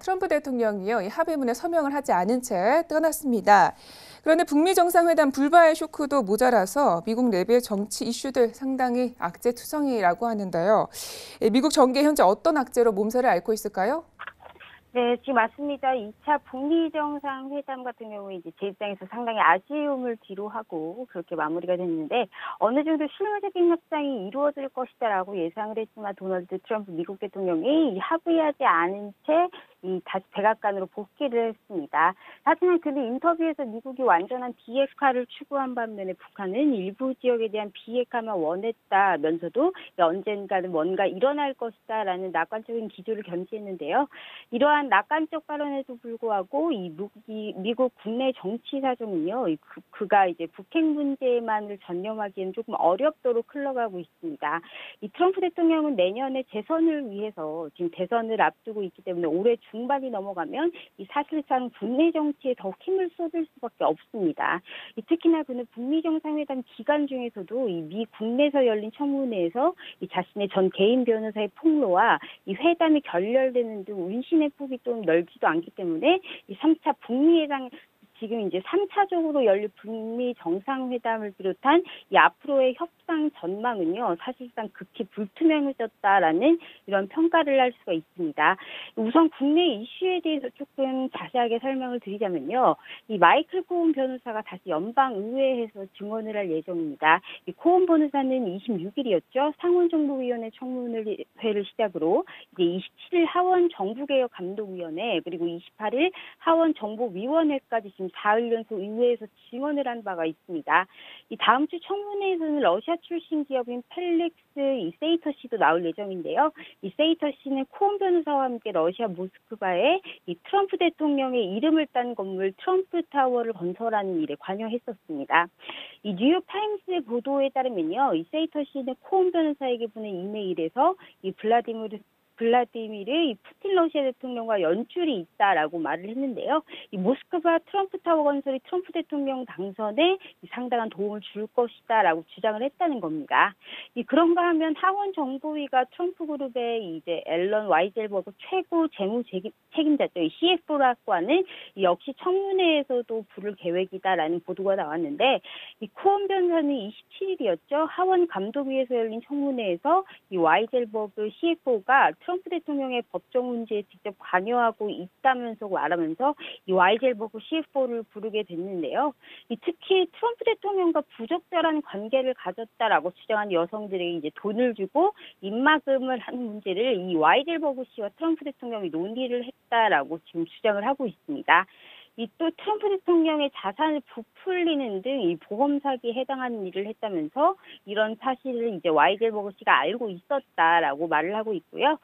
트럼프 대통령이요, 이 합의문에 서명을 하지 않은 채 떠났습니다. 그런데 북미 정상회담 불발 쇼크도 모자라서 미국 내부의 정치 이슈들 상당히 악재투성이라고 하는데요. 미국 정계 현재 어떤 악재로 몸살을 앓고 있을까요? 네, 지금 맞습니다. 2차 북미 정상회담 같은 경우에 이제 제 입장에서 상당히 아쉬움을 뒤로하고 그렇게 마무리가 됐는데 어느 정도 실무적인 협상이 이루어질 것이다라고 예상을 했지만 도널드 트럼프 미국 대통령이 합의하지 않은 채 다시 백악관으로 복귀를 했습니다. 하지만 그 인터뷰에서 미국이 완전한 비핵화를 추구한 반면에 북한은 일부 지역에 대한 비핵화만 원했다면서도 언젠가는 뭔가 일어날 것이다라는 낙관적인 기조를 견지했는데요. 이러한 낙관적 발언에도 불구하고 미국 국내 정치 사정은요, 그가 이제 북핵 문제만을 전념하기에는 조금 어렵도록 흘러가고 있습니다. 이 트럼프 대통령은 내년에 재선을 위해서 지금 대선을 앞두고 있기 때문에 올해 중반이 넘어가면 사실상 국내 정치에 더욱 힘을 쏟을 수밖에 없습니다. 특히나 그는 북미 정상회담 기간 중에서도 미 국내에서 열린 청문회에서 자신의 전 개인 변호사의 폭로와 회담이 결렬되는 등 운신의 폭이 좀 넓지도 않기 때문에 3차 북미 회담 지금 이제 3차적으로 열릴 북미 정상회담을 비롯한 앞으로의 협상 전망은요, 사실상 극히 불투명해졌다라는 이런 평가를 할 수가 있습니다. 우선 국내 이슈에 대해서 조금 자세하게 설명을 드리자면요, 마이클 코온 변호사가 다시 연방의회에서 증언을 할 예정입니다. 코온 변호사는 26일이었죠. 상원정보위원회 청문회를 시작으로 이제 27일 하원 정부개혁감독위원회 그리고 28일 하원 정보위원회까지 지금 4일 연속 의회에서 증언을 한 바가 있습니다. 다음 주 청문회에서는 러시아 출신 기업인 펠릭스 세이터 씨도 나올 예정인데요. 세이터 씨는 코온 변호사와 함께 러시아 모스크바에 트럼프 대통령의 이름을 딴 건물 트럼프 타워를 건설하는 일에 관여했었습니다. 뉴욕 타임스의 보도에 따르면요, 세이터 씨는 코온 변호사에게 보낸 이메일에서 블라디미르 푸틴 러시아 대통령과 연줄이 있다라고 말을 했는데요. 모스크바 트럼프 타워 건설이 트럼프 대통령 당선에 상당한 도움을 줄 것이다라고 주장을 했다는 겁니다. 그런가 하면 하원 정보위가 트럼프 그룹의 이제 앨런 와이젤버그 최고 재무 책임자죠. CFO라고 하는 역시 청문회에서도 부를 계획이다라는 보도가 나왔는데 코온 변호사는 27일이었죠. 하원 감독위에서 열린 청문회에서 와이젤버그 CFO가 트럼프 대통령의 법정 문제에 직접 관여하고 있다면서 말하면서 와이젤버그 CFO를 부르게 됐는데요. 특히 트럼프 대통령과 부적절한 관계를 가졌다라고 주장한 여성들에게 이제 돈을 주고 입막음을 하는 문제를 와이젤버그 씨와 트럼프 대통령이 논의를 했다라고 지금 주장을 하고 있습니다. 또 트럼프 대통령의 자산을 부풀리는 등 보험 사기에 해당하는 일을 했다면서 이런 사실을 이제 와이젤버그 씨가 알고 있었다라고 말을 하고 있고요.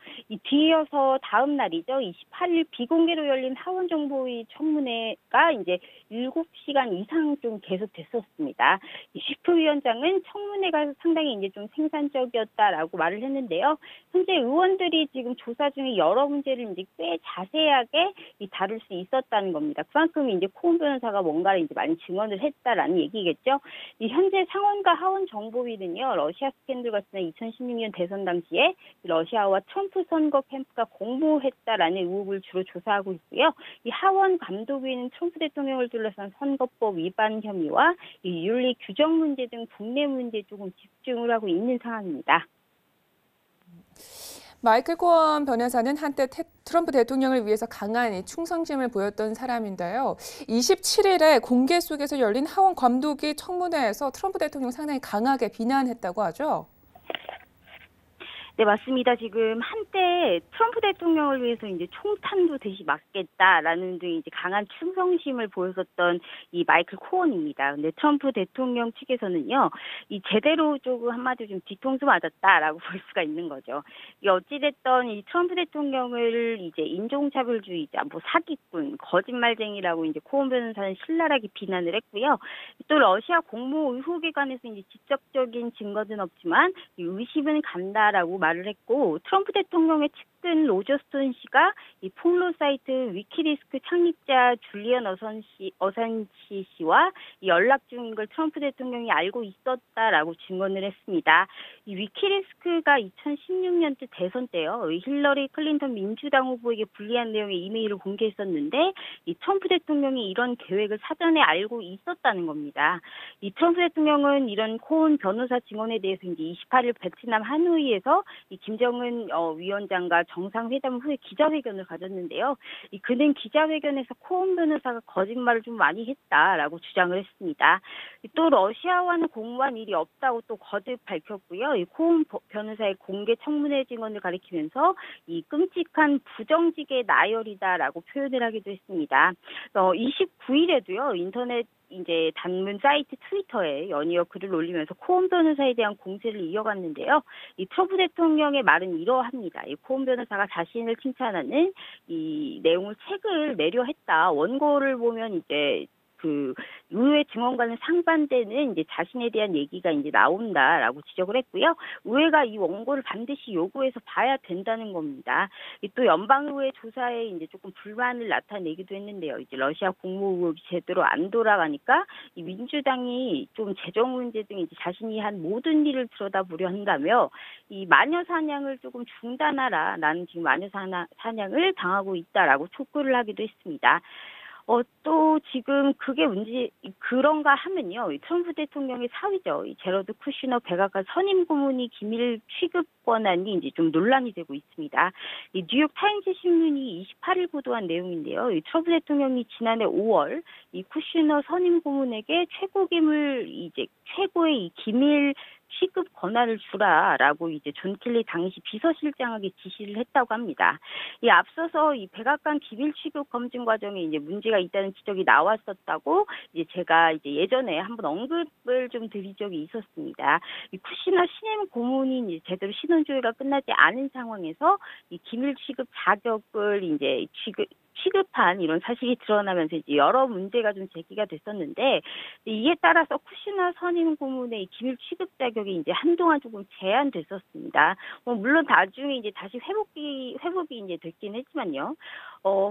뒤이어서 다음 날이죠. 28일 비공개로 열린 하원 정보위 청문회가 이제 7시간 이상 좀 계속됐었습니다. 슈프 위원장은 청문회가 상당히 이제 좀 생산적이었다라고 말을 했는데요. 현재 의원들이 지금 조사 중에 여러 문제를 이제 꽤 자세하게 다룰 수 있었다는 겁니다. 그만큼 이제 코온 변호사가 뭔가를 이제 많이 증언을 했다라는 얘기겠죠. 현재 상원과 하원 정보위는요, 러시아 스캔들과 지난 2016년 대선 당시에 러시아와 트럼프 선거 캠프가 공모했다라는 의혹을 주로 조사하고 있고요. 하원 감독위는 트럼프 대통령을 둘러싼 선거법 위반 혐의와 윤리 규정 문제 등 국내 문제에 조금 집중을 하고 있는 상황입니다. 마이클 코온 변호사는 한때 트럼프 대통령을 위해서 강한 충성심을 보였던 사람인데요. 27일에 공개 속에서 열린 하원 감독위 청문회에서 트럼프 대통령 상당히 강하게 비난했다고 하죠. 네, 맞습니다. 지금 한때 트럼프 대통령을 위해서 이제 총탄도 대신 맞겠다라는 등 이제 강한 충성심을 보였었던 마이클 코온입니다. 근데 트럼프 대통령 측에서는요, 제대로 조금 한마디로 좀 뒤통수 맞았다라고 볼 수가 있는 거죠. 어찌됐던 트럼프 대통령을 이제 인종차별주의자, 사기꾼, 거짓말쟁이라고 이제 코온 변호사는 신랄하게 비난을 했고요. 또 러시아 공모 의혹에 관해서 이제 직접적인 증거는 없지만 의심은 간다라고 말을 했고 트럼프 대통령의 측근 로저 스톤 씨가 이 폭로 사이트 위키리스크 창립자 줄리언 어산시 씨와 연락 중인 걸 트럼프 대통령이 알고 있었다라고 증언을 했습니다. 이 위키리스크가 2016년도 대선 때요. 힐러리 클린턴 민주당 후보에게 불리한 내용의 이메일을 공개했었는데 이 트럼프 대통령이 이런 계획을 사전에 알고 있었다는 겁니다. 이 트럼프 대통령은 이런 코온 변호사 증언에 대해서 이제 28일 베트남 하노이에서 이 김정은 위원장과 정상회담 후에 기자회견을 가졌는데요. 그는 기자회견에서 코온 변호사가 거짓말을 좀 많이 했다라고 주장을 했습니다. 또 러시아와는 공무한 일이 없다고 또 거듭 밝혔고요. 이 코온 변호사의 공개 청문회 증언을 가리키면서 이 끔찍한 부정직의 나열이다라고 표현을 하기도 했습니다. 29일에도요 인터넷 이제 단문 사이트 트위터에 연이어 글을 올리면서 코온 변호사에 대한 공세를 이어갔는데요. 이 트럼프 대통령의 말은 이러합니다. 이 코온 변호사가 자신을 칭찬하는 이 내용을 책을 내려 했다. 원고를 보면 이제 그 의회 증언과는 상반되는 이제 자신에 대한 얘기가 이제 나온다라고 지적을 했고요. 의회가 이 원고를 반드시 요구해서 봐야 된다는 겁니다. 또 연방의회 조사에 이제 조금 불만을 나타내기도 했는데요. 이제 러시아 국무 의혹이 제대로 안 돌아가니까 이 민주당이 좀 재정 문제 등 이제 자신이 한 모든 일을 들여다보려 한다며 이 마녀 사냥을 조금 중단하라. 나는 지금 마녀 사냥을 당하고 있다라고 촉구를 하기도 했습니다. 또 지금 그게 그런가 하면요. 이 트럼프 대통령의 사위죠. 이 제러드 쿠시너 백악관 선임 고문이 기밀 취급 권한이 이제 좀 논란이 되고 있습니다. 이 뉴욕 타임즈 신문이 28일 보도한 내용인데요. 이 트럼프 대통령이 지난해 5월 이 쿠시너 선임 고문에게 최고의 이 기밀 취급 권한을 주라라고 이제 존 켈리 당시 비서실장에게 지시를 했다고 합니다. 이 앞서서 이 백악관 기밀 취급 검증 과정에 이제 문제가 있다는 지적이 나왔었다고 이제 제가 이제 예전에 한번 언급을 좀 드린 적이 있었습니다. 이 쿠시너 신임 고문이 이제 제대로 신원조회가 끝나지 않은 상황에서 이 기밀 취급 자격을 이제 취급한 이런 사실이 드러나면서 이제 여러 문제가 좀 제기가 됐었는데 이에 따라서 쿠시너 선임 고문의 기밀 취급 자격이 이제 한동안 조금 제한됐었습니다. 물론 나중에 이제 다시 회복이 이제 됐긴 했지만요.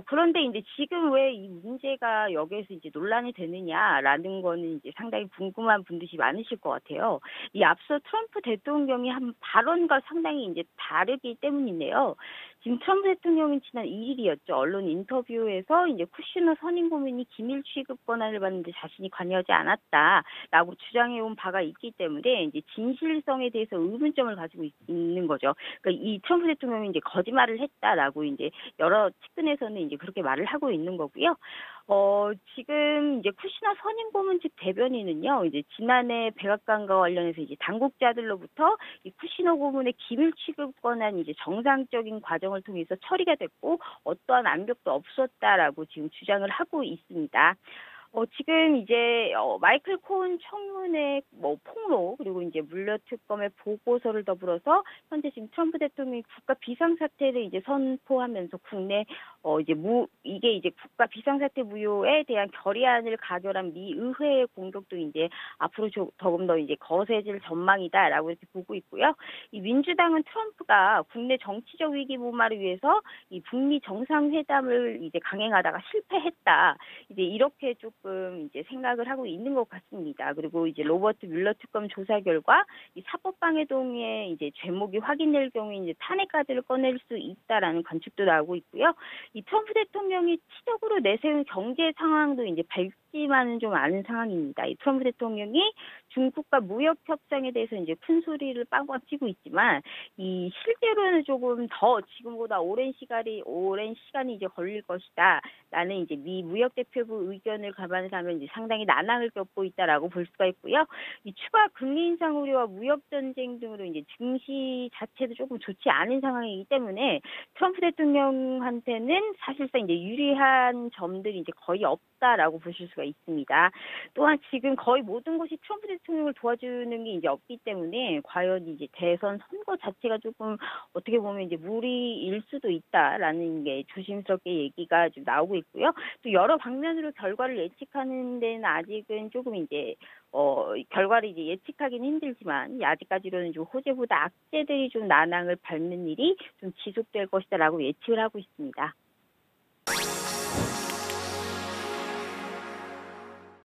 그런데 이제 지금 왜 이 문제가 여기에서 이제 논란이 되느냐라는 거는 이제 상당히 궁금한 분들이 많으실 것 같아요. 이 앞서 트럼프 대통령이 한 발언과 상당히 이제 다르기 때문인데요. 지금 트럼프 대통령은 지난 2일이었죠. 언론 인터뷰에서 이제 쿠시너 선임 고문이 기밀 취급 권한을 받는데 자신이 관여하지 않았다라고 주장해온 바가 있기 때문에 이제 진실성에 대해서 의문점을 가지고 있는 거죠. 그러니까 이 트럼프 대통령이 이제 거짓말을 했다라고 이제 여러 측근에서는 이제 그렇게 말을 하고 있는 거고요. 지금 이제 쿠시너 선임 고문 측 대변인은요, 이제 지난해 백악관과 관련해서 이제 당국자들로부터 이 쿠시너 고문의 기밀 취급 권한이 이제 정상적인 과정을 통해서 처리가 됐고 어떠한 압력도 없었다라고 지금 주장을 하고 있습니다. 지금 이제 마이클 코온 청문회 폭로 그리고 이제 물려 특검의 보고서를 더불어서 현재 지금 트럼프 대통령이 국가 비상사태를 이제 선포하면서 국내 이게 이제 국가 비상사태 무효에 대한 결의안을 가결한 미 의회의 공격도 이제 앞으로 조금 더 이제 거세질 전망이다라고 이렇게 보고 있고요. 이 민주당은 트럼프가 국내 정치적 위기 무마를 위해서 이 북미 정상회담을 이제 강행하다가 실패했다. 이제 이렇게 조금 이제 생각을 하고 있는 것 같습니다. 그리고 이제 로버트 뮬러 특검 조사 결과 이 사법방해동의 이제 제목이 확인될 경우에 이제 탄핵 카드를 꺼낼 수 있다라는 관측도 나오고 있고요. 이 트럼프 대통령이 치적으로 내세운 경제 상황도 이제 밝지만은 좀 않은 상황입니다. 이 트럼프 대통령이 중국과 무역 협상에 대해서 이제 큰 소리를 빵빵 치고 있지만 이 실제로는 조금 더 지금보다 오랜 시간이 이제 걸릴 것이다. 라는 이제 미 무역 대표부 의견을 감안하면 이제 상당히 난항을 겪고 있다라고 볼 수가 있고요. 이 추가 금리 인상 우려와 무역 전쟁 등으로 이제 증시 자체도 조금 좋지 않은 상황이기 때문에 트럼프 대통령한테는 사실상 이제 유리한 점들이 이제 거의 없다라고 보실 수가 있습니다. 또한 지금 거의 모든 것이 트럼프 대통령을 도와주는 게 이제 없기 때문에 과연 이제 대선 선거 자체가 조금 어떻게 보면 이제 무리일 수도 있다라는 게 조심스럽게 얘기가 좀 나오고 있고요. 또 여러 방면으로 결과를 예측하는 데는 아직은 조금 이제 결과를 이제 예측하기는 힘들지만 아직까지로는 좀 호재보다 악재들이 좀 난항을 밟는 일이 좀 지속될 것이다라고 예측을 하고 있습니다.